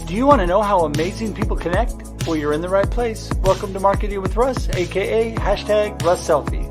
Do you want to know how amazing people connect? Well, you're in the right place. Welcome to Marketing with Russ, aka #RussSelfie.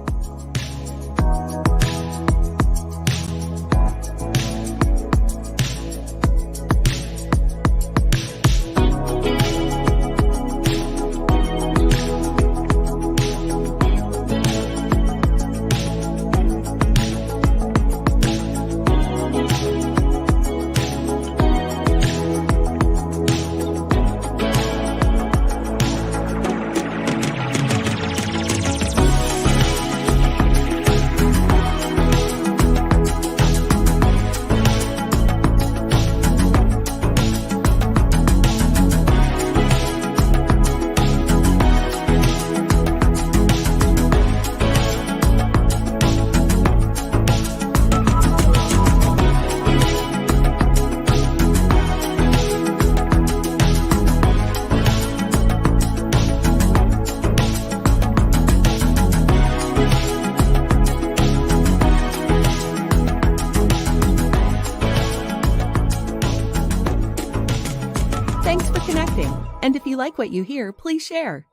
Thanks for connecting. And if you like what you hear, please share.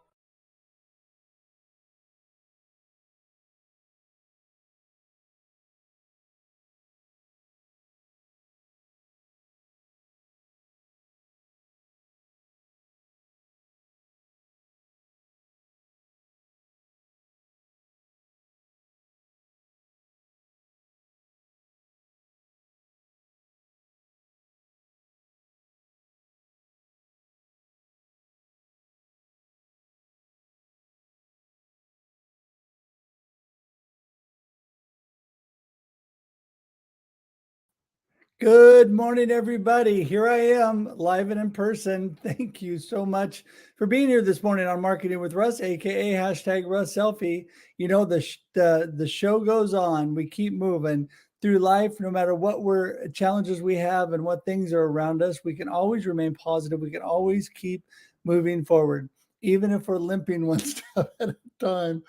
Good morning, everybody. Here I am, live and in person. Thank you so much for being here this morning on Marketing with Russ, aka #RussSelfie. You know, the show goes on. We keep moving through life, no matter what challenges we have and what things are around us. We can always remain positive. We can always keep moving forward, even if we're limping one step at a time.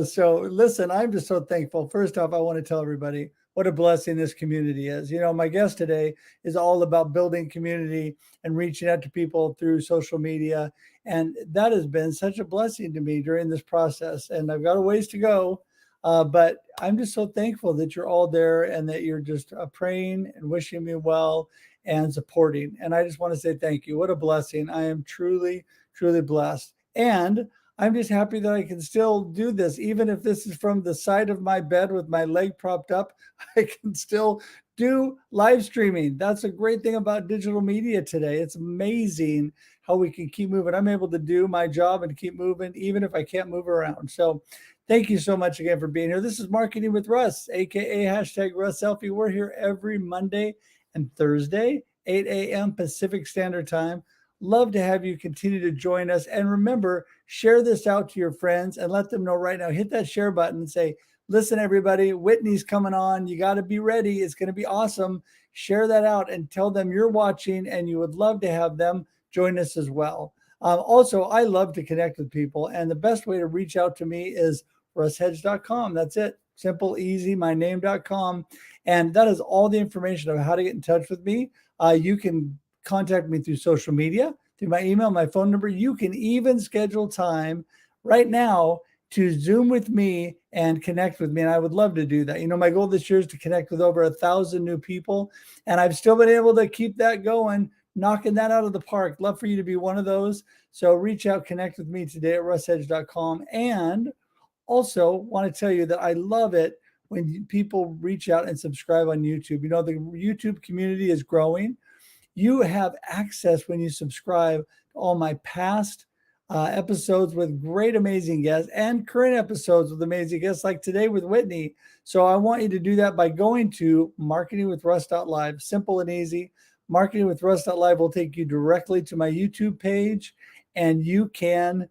So listen, I'm just so thankful. First off, I want to tell everybody what a blessing this community is. You know, my guest today is all about building community and reaching out to people through social media. And that has been such a blessing to me during this process. And I've got a ways to go. But I'm just so thankful that you're all there and that you're just praying and wishing me well and supporting. And I just want to say thank you. What a blessing. I am truly, truly blessed. And I'm just happy that I can still do this. Even if this is from the side of my bed with my leg propped up, I can still do live streaming. That's a great thing about digital media today. It's amazing how we can keep moving. I'm able to do my job and keep moving, even if I can't move around. So thank you so much again for being here. This is Marketing with Russ, aka #RussSelfie. We're here every Monday and Thursday, 8 a.m. Pacific Standard Time. Love to have you continue to join us. And remember, share this out to your friends and let them know right now. Hit that share button and say, listen, everybody, Whitney's coming on. You got to be ready. It's going to be awesome. Share that out and tell them you're watching and you would love to have them join us as well. Also, I love to connect with people. And the best way to reach out to me is russhedge.com. That's it. Simple, easy, myname.com. And that is all the information of how to get in touch with me. You can contact me through social media, through my email, my phone number. You can even schedule time right now to Zoom with me and connect with me. And I would love to do that. You know, my goal this year is to connect with over 1,000 new people. And I've still been able to keep that going, knocking that out of the park. Love for you to be one of those. So reach out, connect with me today at russhedge.com. And also want to tell you that I love it when people reach out and subscribe on YouTube. You know, the YouTube community is growing. You have access when you subscribe to all my past episodes with great, amazing guests and current episodes with amazing guests like today with Whitney. So I want you to do that by going to marketingwithruss.live. Simple and easy. Marketingwithruss.live will take you directly to my YouTube page and you can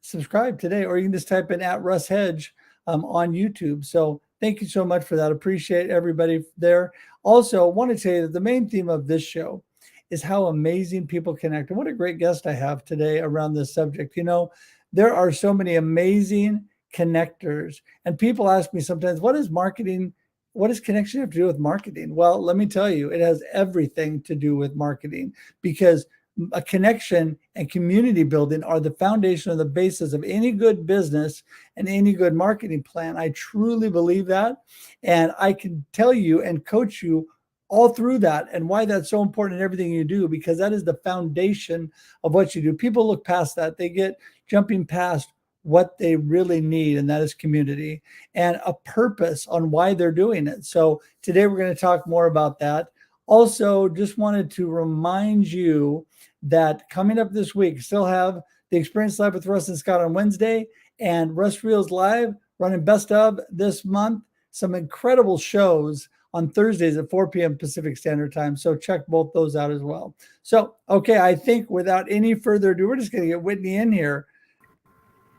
subscribe today, or you can just type in @RussHedge on YouTube. So thank you so much for that. Appreciate everybody there. Also, want to tell you that the main theme of this show is how amazing people connect. And what a great guest I have today around this subject. You know, there are so many amazing connectors. And people ask me sometimes, what is marketing what does connection have to do with marketing? Well, let me tell you, it has everything to do with marketing, because a connection and community building are the foundation or the basis of any good business and any good marketing plan. I truly believe that. And I can tell you and coach you all through that and why that's so important in everything you do, because that is the foundation of what you do. People look past that. They get jumping past what they really need, and that is community and a purpose on why they're doing it. So today we're going to talk more about that. Also, just wanted to remind you that coming up this week, still have the Experience Live with Russ and Scott on Wednesday, and Russ Reels Live running best of this month. Some incredible shows on Thursdays at 4 p.m. Pacific Standard Time. So check both those out as well. So, okay, I think without any further ado, we're just going to get Whitney in here.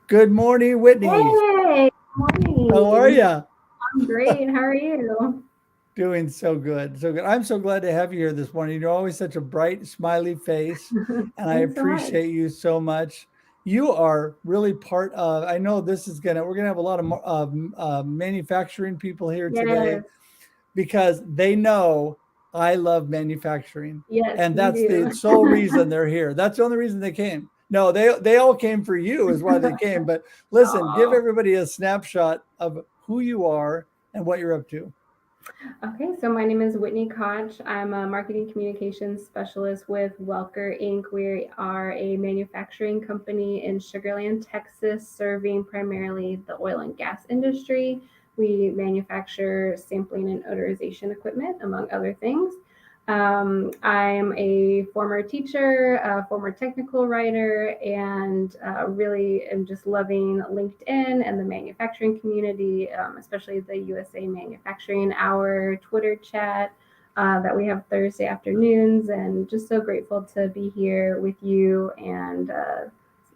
Good morning, Whitney. Hey, good morning. How are you? I'm great. How are you? Doing so good. So good. I'm so glad to have you here this morning. You're always such a bright, smiley face, and I appreciate you so much. You are really part of, I know we're going to have a lot of manufacturing people here today, because they know I love manufacturing. Yes, and that's the sole reason they're here. That's the only reason they came. No, they all came for you is why they came. But listen, give everybody a snapshot of who you are and what you're up to. Okay, so my name is Whitney Koch. I'm a marketing communications specialist with Welker Inc. We are a manufacturing company in Sugar Land, Texas, serving primarily the oil and gas industry. We manufacture sampling and odorization equipment, among other things. I'm a former teacher, a former technical writer, and really am just loving LinkedIn and the manufacturing community, especially the USA Manufacturing Hour Twitter chat that we have Thursday afternoons, and just so grateful to be here with you and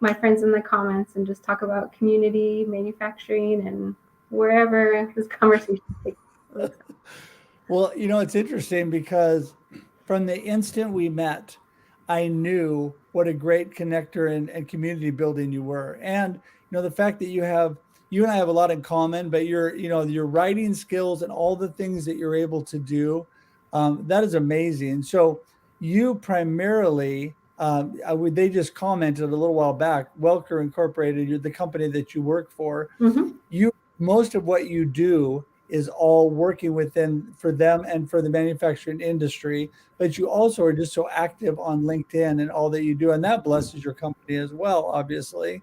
my friends in the comments and just talk about community, manufacturing, and wherever this conversation takes place. Well, it's interesting because from the instant we met, I knew what a great connector and community building you were. And, the fact that you and I have a lot in common, but your writing skills and all the things that you're able to do, that is amazing. So you primarily, they just commented a little while back, Welker Incorporated, you're the company that you work for. Mm-hmm. Most of what you do is all working for them and for the manufacturing industry, but you also are just so active on LinkedIn and all that you do, and that blesses your company as well, obviously.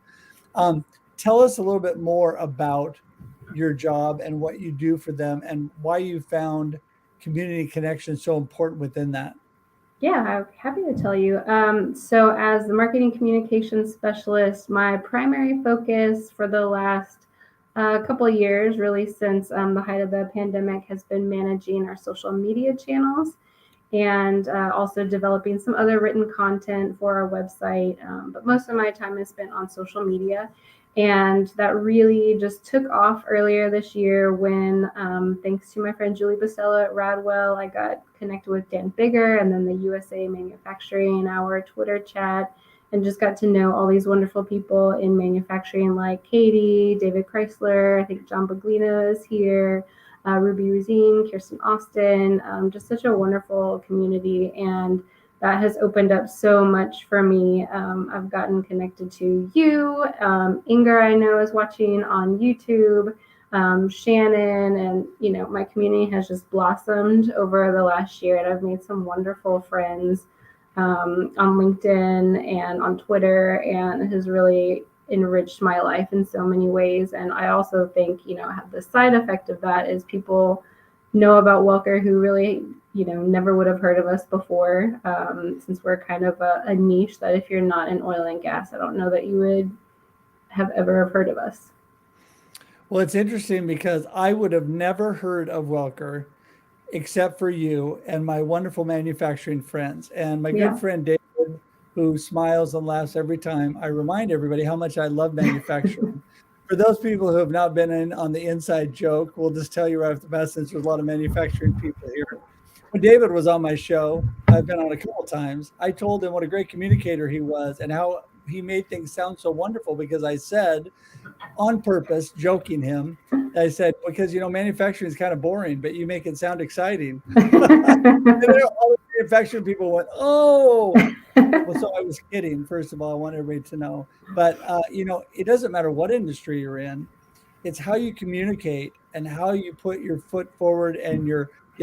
Tell us a little bit more about your job and what you do for them and why you found community connection so important within that. Yeah, I'm happy to tell you. So as the marketing communications specialist, my primary focus for the last couple of years, really since the height of the pandemic, has been managing our social media channels and also developing some other written content for our website. But most of my time is spent on social media. And that really just took off earlier this year when, thanks to my friend Julie Bustella at Radwell, I got connected with Dan Bigger and then the USA Manufacturing Hour Twitter chat, and just got to know all these wonderful people in manufacturing like Katie, David Chrysler, I think John Baglino is here, Ruby Ruzine, Kirsten Austin, just such a wonderful community. And that has opened up so much for me. I've gotten connected to you. Inger, I know, is watching on YouTube. Shannon, and my community has just blossomed over the last year, and I've made some wonderful friends on LinkedIn and on Twitter, and it has really enriched my life in so many ways. And I also think, the side effect of that is people know about Welker who really, never would have heard of us before, since we're kind of a niche that if you're not in oil and gas, I don't know that you would have ever heard of us. Well, it's interesting because I would have never heard of Welker except for you and my wonderful manufacturing friends and my good friend David, who smiles and laughs every time I remind everybody how much I love manufacturing. For those people who have not been in on the inside joke, we'll just tell you right off the bat, since there's a lot of manufacturing people here. When David was on my show, I've been on a couple times, I told him what a great communicator he was and how he made things sound so wonderful, because I said on purpose, joking him, I said, because, manufacturing is kind of boring, but you make it sound exciting. And then all the manufacturing people went, oh, well, so I was kidding. First of all, I want everybody to know, but it doesn't matter what industry you're in. It's how you communicate and how you put your foot forward and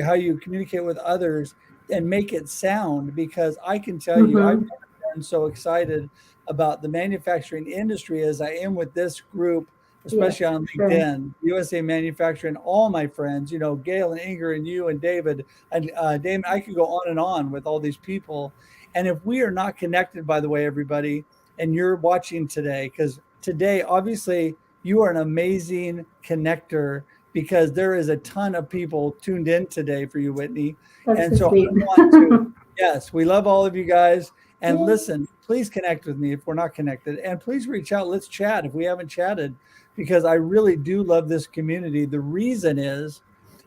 how you communicate with others and make it sound. Because I can tell you, I've Mm-hmm. never been so excited about the manufacturing industry as I am with this group, Yes, especially on for sure. LinkedIn, USA Manufacturing, all my friends, Gail and Inger and you and David and Damon. I could go on with all these people. And if we are not connected, by the way, everybody, and you're watching today, because today, obviously, you are an amazing connector, because there is a ton of people tuned in today for you, Whitney. That's And so so sweet. I want to, yes, we love all of you guys. And Yeah. listen, please connect with me if we're not connected. And please reach out. Let's chat if we haven't chatted, because I really do love this community. The reason is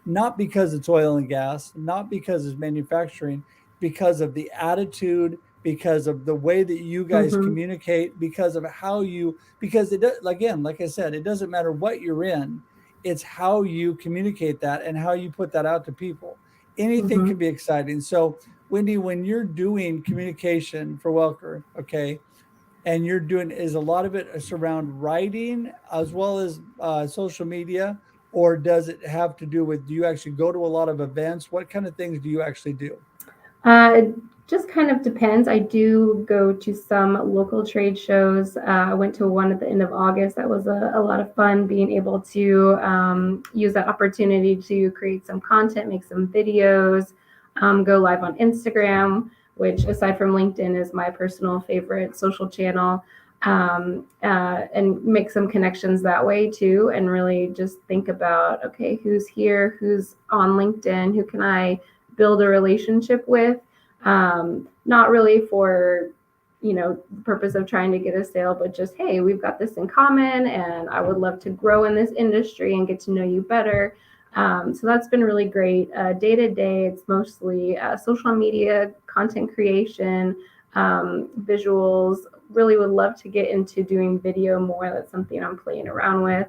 not because it's oil and gas, not because it's manufacturing, because of the attitude, because of the way that you guys Mm-hmm. communicate, because of how you, because it does, again, like I said, it doesn't matter what you're in, it's how you communicate that and how you put that out to people. Anything Mm-hmm. can be exciting. So, Wendy, when you're doing communication for Welker, okay, and you're doing, is a lot of it around writing as well as social media, or does it have to do with, do you actually go to a lot of events? What kind of things do you actually do? It just kind of depends. I do go to some local trade shows. I went to one at the end of August. That was a lot of fun, being able to use that opportunity to create some content, make some videos, go live on Instagram, which aside from LinkedIn is my personal favorite social channel, and make some connections that way too. And really just think about, okay, who's here, who's on LinkedIn, who can I build a relationship with, not really for the purpose of trying to get a sale, but just, hey, we've got this in common and I would love to grow in this industry and get to know you better. So that's been really great. Day to day, it's mostly social media, content creation, visuals. Really would love to get into doing video more. That's something I'm playing around with.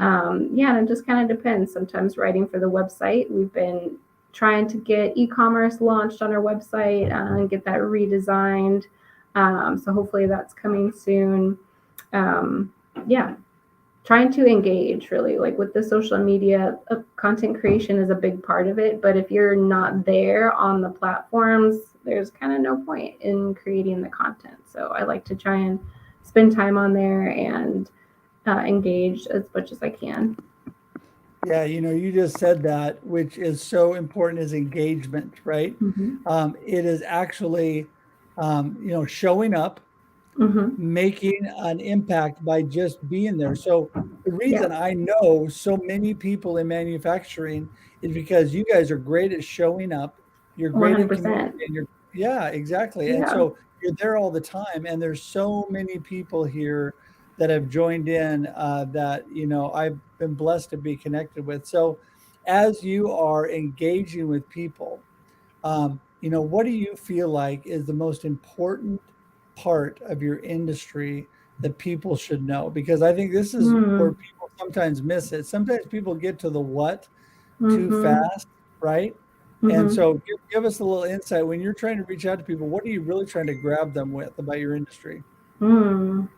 Yeah, and it just kind of depends. Sometimes writing for the website. We've been trying to get e-commerce launched on our website and get that redesigned. So hopefully that's coming soon. Yeah, trying to engage really, like with the social media, content creation is a big part of it. But if you're not there on the platforms, there's kind of no point in creating the content. So I like to try and spend time on there and engage as much as I can. Yeah, you just said that, which is so important, is engagement, right? Mm-hmm. It is actually, showing up, Mm-hmm. making an impact by just being there. So the Yeah, reason I know so many people in manufacturing is because you guys are great at showing up. You're great at 100%. communicating. Yeah, exactly. And Yeah. so you're there all the time. And there's so many people here that have joined in that, I've been blessed to be connected with. So as you are engaging with people, what do you feel like is the most important part of your industry that people should know? Because I think this is where Mm. people sometimes miss it. Sometimes people get to the what too Mm-hmm. fast, right? And Mm-hmm. so give us a little insight when you're trying to reach out to people. What are you really trying to grab them with about your industry? Mm.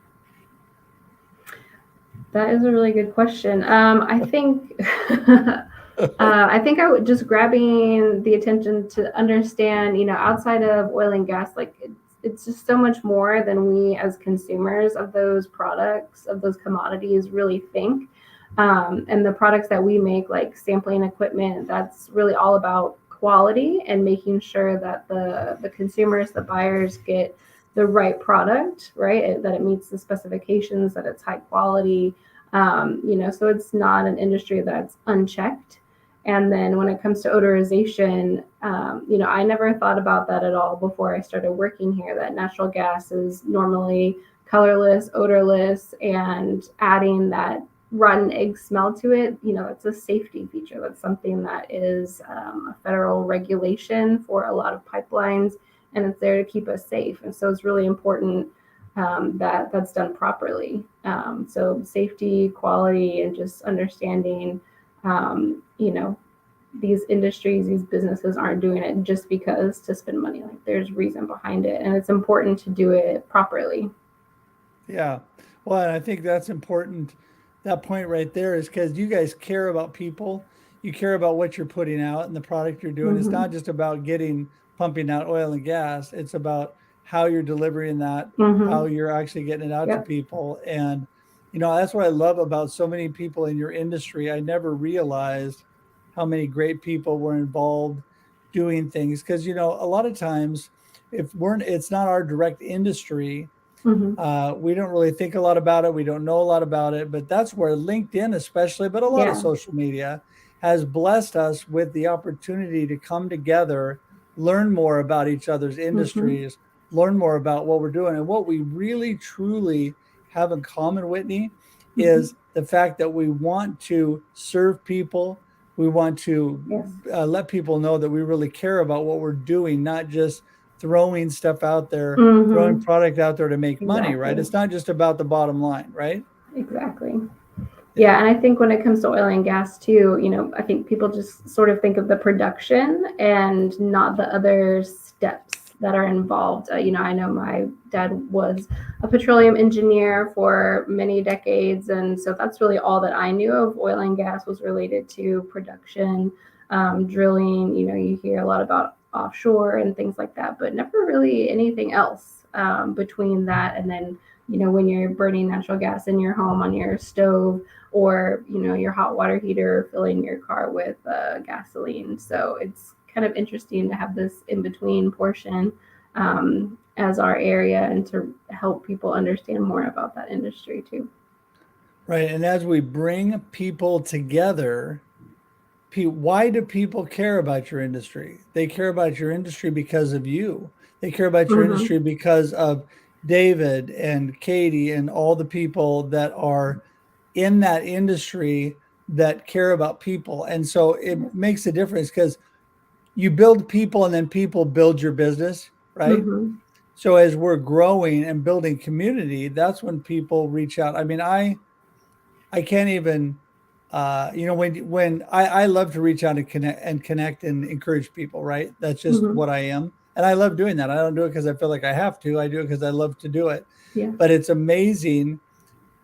That is a really good question. I think I would just grabbing the attention to understand, outside of oil and gas, like it's just so much more than we as consumers of those products, of those commodities, really think. And the products that we make, like sampling equipment, that's really all about quality and making sure that the consumers, the buyers, get the right product, right? That it meets the specifications, that it's high quality. So it's not an industry that's unchecked. And then when it comes to odorization, I never thought about that at all before I started working here, that natural gas is normally colorless, odorless, and adding that rotten egg smell to it, it's a safety feature. That's something that is a federal regulation for a lot of pipelines, and it's there to keep us safe. And so it's really important that's done properly. So safety, quality, and just understanding, you know, these industries, these businesses aren't doing it just because to spend money. Like there's reason behind it, and it's important to do it properly. Yeah. Well, and I think that's important. That point right there is because you guys care about people. You care about what you're putting out and the product you're doing. It's Mm-hmm. not just about pumping out oil and gas. It's about how you're delivering that, how Mm-hmm. you're actually getting it out to Yep. people. And, that's what I love about so many people in your industry. I never realized how many great people were involved doing things. Because, a lot of times, it's not our direct industry, Mm-hmm. we don't really think a lot about it. We don't know a lot about it, but that's where LinkedIn, especially, but a lot of Yeah. social media has blessed us with the opportunity to come together, learn more about each other's Mm-hmm. industries, learn more about what we're doing. And what we really, truly have in common, Whitney, Mm-hmm. is the fact that we want to serve people. We want to Yes. let people know that we really care about what we're doing, not just throwing stuff out there, throwing Mm-hmm. product out there to make money, right? Exactly. It's not just about the bottom line, right? Exactly. Yeah. Yeah, and I think when it comes to oil and gas too, I think people just sort of think of the production and not the other steps that are involved. I know my dad was a petroleum engineer for many decades, and so that's really all that I knew of oil and gas was related to production, drilling. You hear a lot about offshore and things like that, but never really anything else between that and then when you're burning natural gas in your home on your stove or your hot water heater filling your car with gasoline. So it's kind of interesting to have this in between portion as our area and to help people understand more about that industry too. Right. And as we bring people together, why do people care about your industry? They care about your industry because of you. They care about your Mm-hmm. industry because of David and Katie and all the people that are in that industry that care about people. And so it makes a difference because you build people and then people build your business, right? Mm-hmm. So as we're growing and building community, that's when people reach out. I mean, I can't even when I love to reach out and connect and encourage people, right? That's just Mm-hmm. what I am. And I love doing that. I don't do it because I feel like I have to. I do it because I love to do it. Yeah. But it's amazing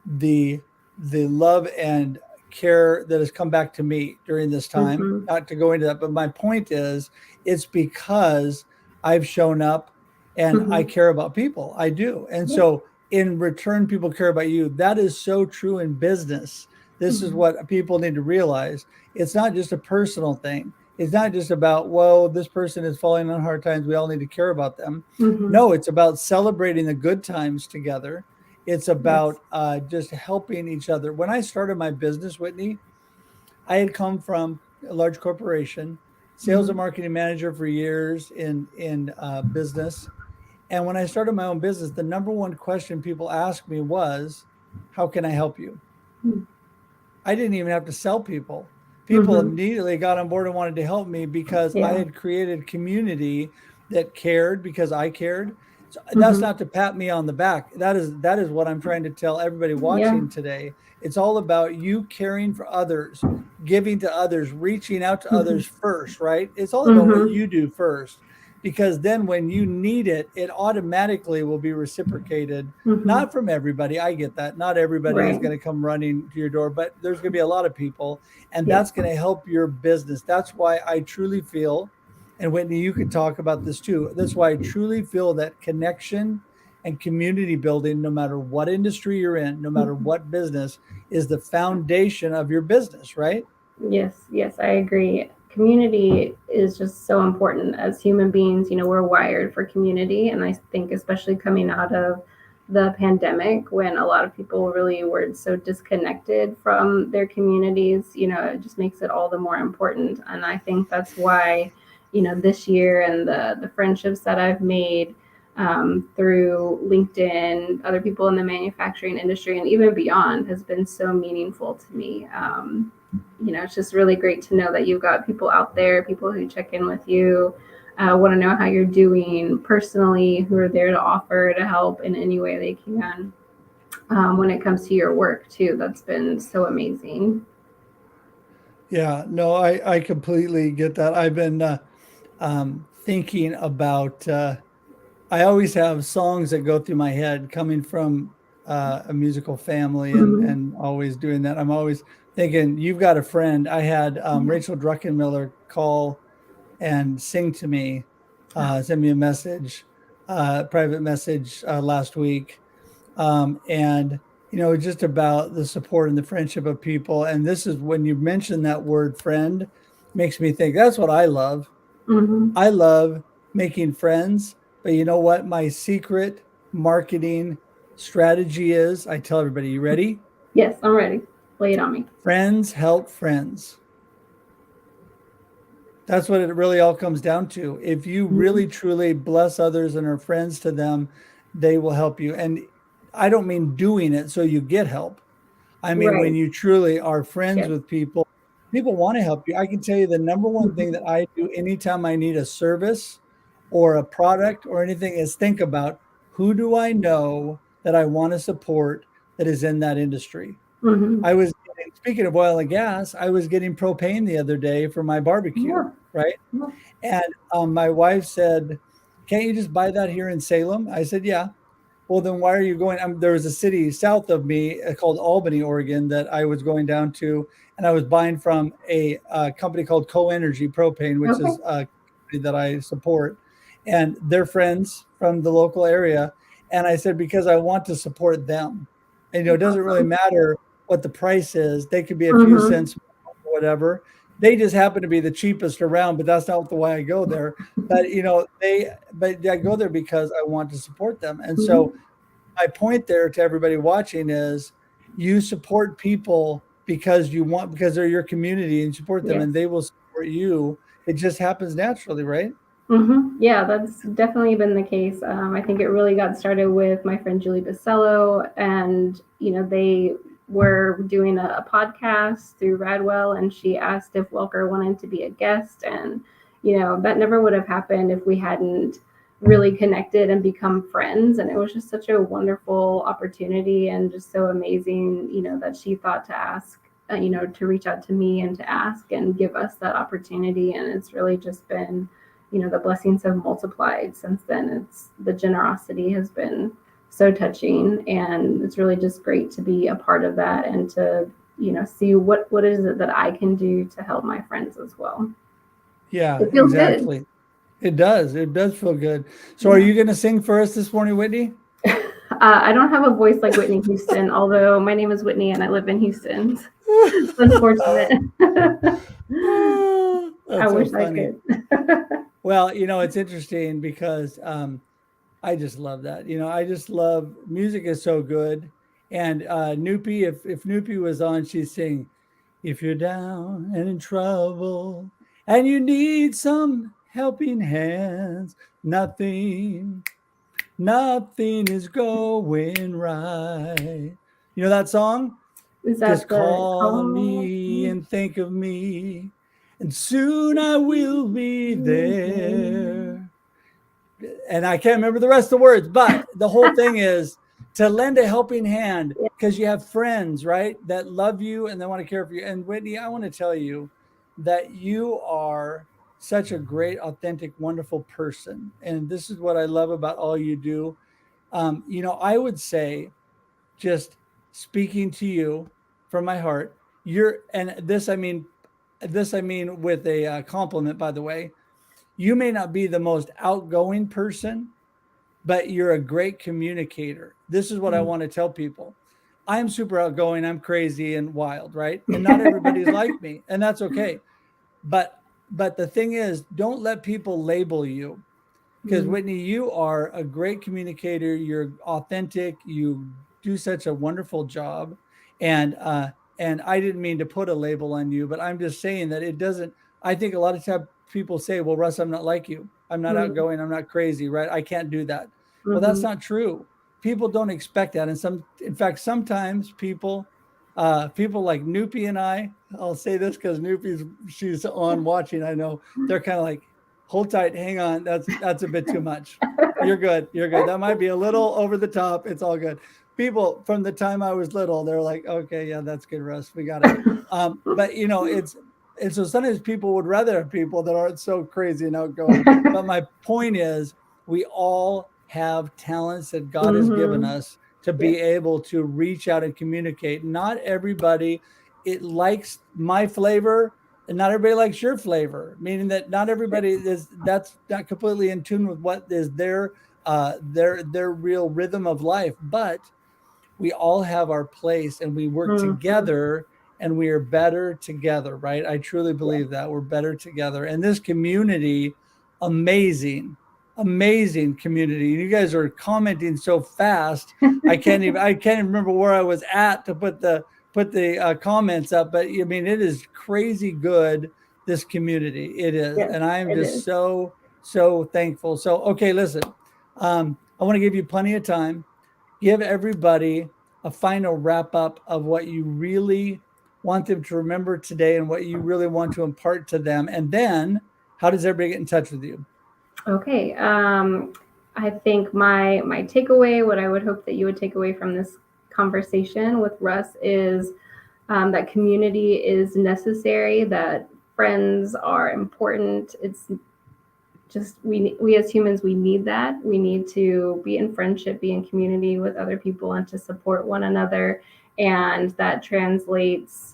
the love and care that has come back to me during this time. Mm-hmm. Not to go into that, but my point is it's because I've shown up and I Mm-hmm. care about people. I do. And Yeah. so in return, people care about you. That is so true in business. This is Mm-hmm. what people need to realize. It's not just a personal thing. It's not just about, whoa, this person is falling on hard times. We all need to care about them. Mm-hmm. No, it's about celebrating the good times together. It's Yes. about just helping each other. When I started my business, Whitney, I had come from a large corporation, sales and Mm-hmm. marketing manager for years in business. And when I started my own business, the number one question people asked me was, "How can I help you?" I didn't even have to sell people. People Mm-hmm. immediately got on board and wanted to help me because I Yeah. had created community that cared because I cared. So that's Mm-hmm. not to pat me on the back. That is what I'm trying to tell everybody Yeah. watching today. It's all about you caring for others, giving to others, reaching out to Mm-hmm. others first, right? It's all about what Mm-hmm. you do first because then when you need it, it automatically will be reciprocated. Mm-hmm. Not from everybody. I get that. Not everybody is Right. going to come running to your door, but there's going to be a lot of people, and Yeah. that's going to help your business. That's why I truly feel, and Whitney, you could talk about this too. That's why I truly feel that connection and community building, no matter what industry you're in, no matter Mm-hmm. what business, is the foundation of your business, right? Yes, yes, I agree. Community is just so important as human beings. We're wired for community. And I think, especially coming out of the pandemic, when a lot of people really were so disconnected from their communities, it just makes it all the more important. And I think that's why, this year and the friendships that I've made through LinkedIn, other people in the manufacturing industry, and even beyond has been so meaningful to me. It's just really great to know that you've got people out there, people who check in with you, want to know how you're doing personally, who are there to offer to help in any way they can. When it comes to your work too, that's been so amazing. Yeah, no, I completely get that. I've been thinking about, I always have songs that go through my head coming from a musical family Mhm. and always doing that. I'm always thinking, you've got a friend. I had Rachel Druckenmiller call and sing to me, send me a message, private message last week. And, just about the support and the friendship of people. And this is when you mention that word friend, makes me think that's what I love. Mhm. I love making friends, but you know what? My secret marketing strategy is I tell everybody, you ready? Yes, I'm ready. Lay it on me. Friends help friends. That's what it really all comes down to. If you Mhm. really truly bless others and are friends to them, they will help you. And I don't mean doing it so you get help. I mean, when Right. you truly are friends Yes. with people, people want to help you. I can tell you the number one thing Mhm. that I do anytime I need a service or a product or anything is think about who do I know that I want to support that is in that industry. Mhm. Speaking of oil and gas, I was getting propane the other day for my barbecue, Yeah. right? Yeah. And my wife said, "Can't you just buy that here in Salem?" I said, "Yeah." Well, then why are you going? There was a city south of me called Albany, Oregon, that I was going down to, and I was buying from a company called Co Energy Propane, which Okay. is a company that I support, and they're friends from the local area. And I said because I want to support them, and it doesn't really Awesome. matter what the price is; they could be a few Mhm. cents, or whatever. They just happen to be the cheapest around, but that's not the way I go there. But but I go there because I want to support them, and so Mhm. my point there to everybody watching is you support people because they're your community and support them and Yes. they will support you. It just happens naturally, right? Yeah, that's definitely been the case. I think it really got started with my friend Julie Basello, and they were doing a podcast through Radwell, and she asked if Welker wanted to be a guest, and that never would have happened if we hadn't really connected and become friends. And it was just such a wonderful opportunity, and just so amazing, that she thought to ask. To reach out to me and to ask and give us that opportunity. And it's really just been the blessings have multiplied since then. It's the generosity has been so touching, and it's really just great to be a part of that and to see what is it that I can do to help my friends as well. Yeah, It feels good. exactly. It does feel good. So are Yeah. you going to sing for us this morning, Whitney? I don't have a voice like Whitney Houston, although my name is Whitney and I live in Houston. It's unfortunate. I That's so wish I funny. could. Well, it's interesting because I just love that. I just love music is so good. And Noopy, if Noopy was on, she'd sing, "If you're down and in trouble and you need some helping hands, nothing is going right." You know that song? Is Just that the call on call? me and think of me, and soon I will be there. And I can't remember the rest of the words, but the whole thing is to lend a helping hand Yeah. because you have friends, right, that love you and they want to care for you. And Whitney, I want to tell you that you are such a great, authentic, wonderful person. And this is what I love about all you do. I would say, just speaking to you from my heart, and this I mean with a compliment, by the way, you may not be the most outgoing person, but you're a great communicator. This is what I want to tell people. I'm super outgoing, I'm crazy and wild, right? And not everybody's like me, and that's okay. But the thing is, don't let people label you because Mm. Whitney, you are a great communicator. You're authentic. You do such a wonderful job, and I didn't mean to put a label on you, but I'm just saying that it doesn't. I think a lot of times people say, "Well, Russ, I'm not like you. I'm not Mm. outgoing. I'm not crazy, right? I can't do that." Well, that's Mhm. not true. People don't expect that, and in fact, sometimes people like Noopy and I'll say this because she's on watching. I know they're kind of like, hold tight, hang on. That's a bit too much. You're good. You're good. That might be a little over the top. It's all good. People from the time I was little, they're like, okay, yeah, that's good, Russ. We got it. But you know, it's so sometimes people would rather have people that aren't so crazy and outgoing. But my point is, we all have talents that God has given us to be able to reach out and communicate. Not everybody it likes my flavor, and not everybody likes your flavor, meaning that not everybody is that's not completely in tune with what is their real rhythm of life. But we all have our place and we work together and we are better together, right? I truly believe that we're better together. And this community, amazing, amazing community. You guys are commenting so fast. I can't even remember where I was at to put the comments up, but I mean, it is crazy good. This community, it is. Yes, And I am it just is. so thankful. So, okay, listen, I want to give you plenty of time. Give everybody a final wrap up of what you really want them to remember today and what you really want to impart to them. And then how does everybody get in touch with you? Okay. I think my takeaway, what I would hope that you would take away from this conversation with Russ is that community is necessary, that friends are important. It's just we as humans, we need that. We need to be in friendship, be in community with other people, and to support one another. And that translates,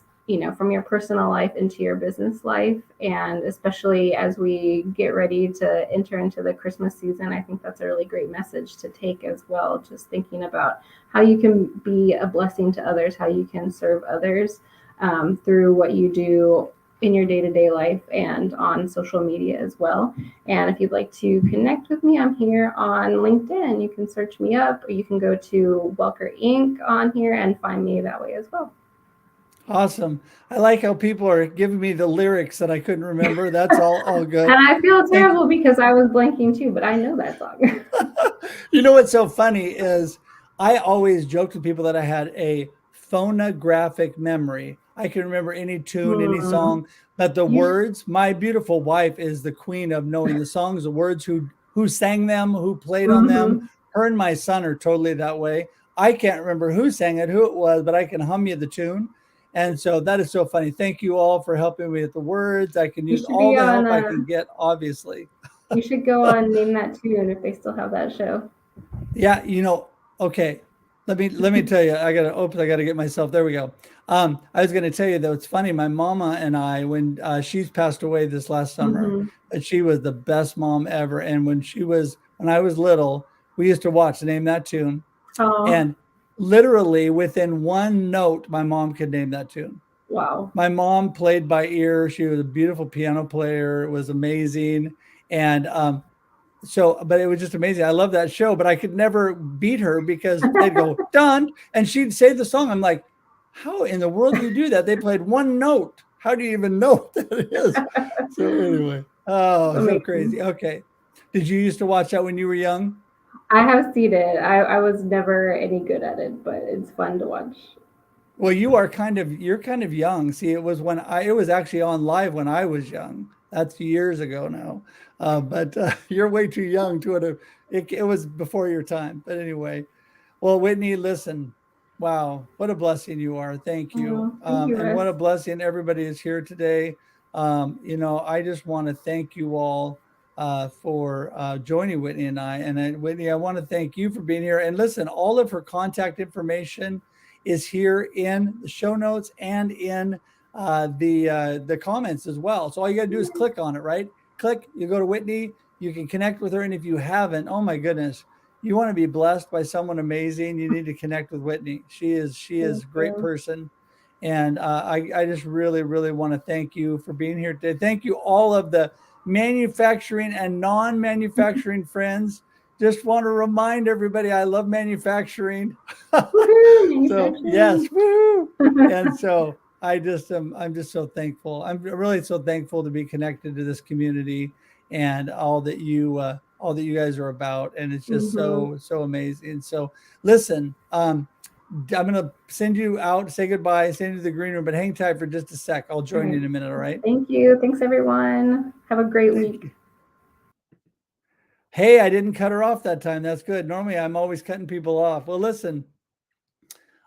from your personal life into your business life. And especially as we get ready to enter into the Christmas season, I think that's a really great message to take as well. Just thinking about how you can be a blessing to others, how you can serve others through what you do in your day-to-day life and on social media as well. And if you'd like to connect with me, I'm here on LinkedIn. You can search me up, or you can go to Welker Inc. on here and find me that way as well. Awesome. I like how people are giving me the lyrics that I couldn't remember. That's all good. And I feel terrible because I was blanking too, but I know that song. You know what's so funny is I always joked with people that I had a phonographic memory. I can remember any tune, any song, but the words, my beautiful wife is the queen of knowing the songs, the words, who sang them, who played on them. Her and my son are totally that way. I can't remember who sang it, who it was, but I can hum you the tune. And so that is so funny. Thank you all for helping me with the words. I can use all the help I can get, obviously. You should go on Name That Tune if they still have that show. Yeah, okay. Let me tell you, I gotta get myself, there we go. I was gonna tell you though, it's funny, my mama and I, when she's passed away this last summer, but she was the best mom ever. And when I was little, we used to watch Name That Tune. And literally within one note, my mom could name that tune. Wow. My mom played by ear. She was a beautiful piano player. It was amazing. And but it was just amazing. I love that show, but I could never beat her because they'd go done and she'd say the song. I'm like, how in the world do you do that? They played one note. How do you even know what that is? So anyway, so crazy. Okay. Did you used to watch that when you were young? I have seen it. I was never any good at it, but it's fun to watch. Well, you're kind of young. See, it was it was actually on live when I was young. That's years ago now. But you're way too young to it. It was before your time. But anyway, well, Whitney, listen, wow, what a blessing you are. Thank you. Thank you, and what a blessing everybody is here today. I just want to thank you all for joining Whitney and I. And Whitney, I want to thank you for being here. And listen, all of her contact information is here in the show notes and in the comments as well. So all you got to do is click on it, right? Click, you go to Whitney, you can connect with her. And if you haven't, oh my goodness, you want to be blessed by someone amazing, you need to connect with Whitney. She is a great person. And I just really, really want to thank you for being here today. Thank you all of the manufacturing and non-manufacturing friends. Just want to remind everybody, I love manufacturing. So yes, woo! And so I'm just so thankful. I'm really so thankful to be connected to this community and all that you guys are about. And it's just so amazing. So listen, I'm going to send you out, say goodbye, send you to the green room, but hang tight for just a sec. I'll join you in a minute. All right. Thank you. Thanks everyone. Have a great week. Hey, I didn't cut her off that time. That's good. Normally, I'm always cutting people off. Well, listen,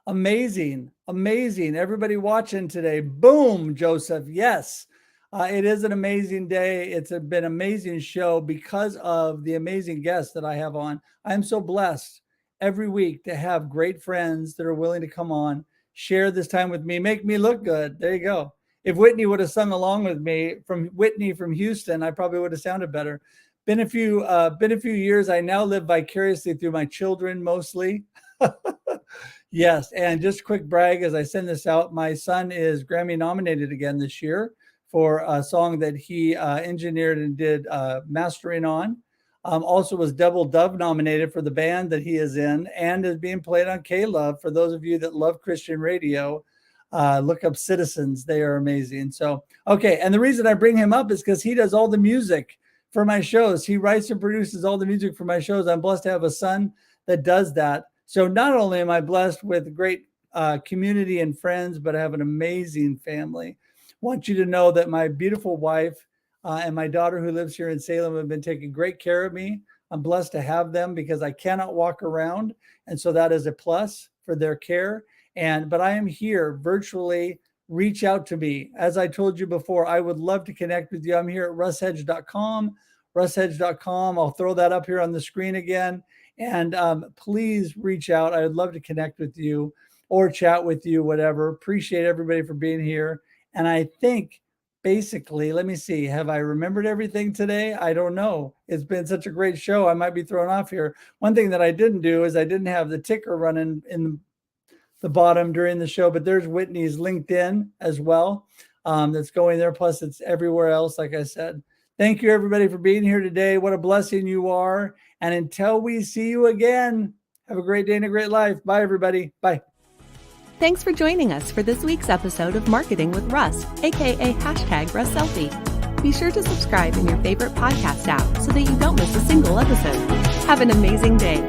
amazing, amazing. Everybody watching today. Boom, Joseph. Yes, it is an amazing day. It's been an amazing show because of the amazing guests that I have on. I'm so blessed every week to have great friends that are willing to come on, share this time with me, make me look good. There you go. If Whitney would have sung along with me, from Whitney from Houston, I probably would have sounded better. Been a few years. I now live vicariously through my children mostly. Yes, and just a quick brag as I send this out, my son is Grammy nominated again this year for a song that he engineered and did mastering on. Also was Double Dove nominated for the band that he is in, and is being played on K-Love. For those of you that love Christian radio, look up Citizens. They are amazing. So, okay, and the reason I bring him up is because he does all the music for my shows. He writes and produces all the music for my shows. I'm blessed to have a son that does that. So not only am I blessed with great community and friends, but I have an amazing family. I want you to know that my beautiful wife and my daughter who lives here in Salem have been taking great care of me. I'm blessed to have them because I cannot walk around. And so that is a plus for their care. But I am here virtually. Reach out to me. As I told you before, I would love to connect with you. I'm here at russhedge.com, russhedge.com. I'll throw that up here on the screen again. And please reach out. I would love to connect with you or chat with you, whatever. Appreciate everybody for being here. And I think basically, let me see, have I remembered everything today? I don't know. It's been such a great show. I might be thrown off here. One thing that I didn't do is I didn't have the ticker running in the bottom during the show, but there's Whitney's LinkedIn as well. That's going there. Plus it's everywhere else. Like I said, thank you everybody for being here today. What a blessing you are. And until we see you again, have a great day and a great life. Bye everybody. Bye. Thanks for joining us for this week's episode of Marketing with Russ, aka #RussSelfie. Be sure to subscribe in your favorite podcast app so that you don't miss a single episode. Have an amazing day.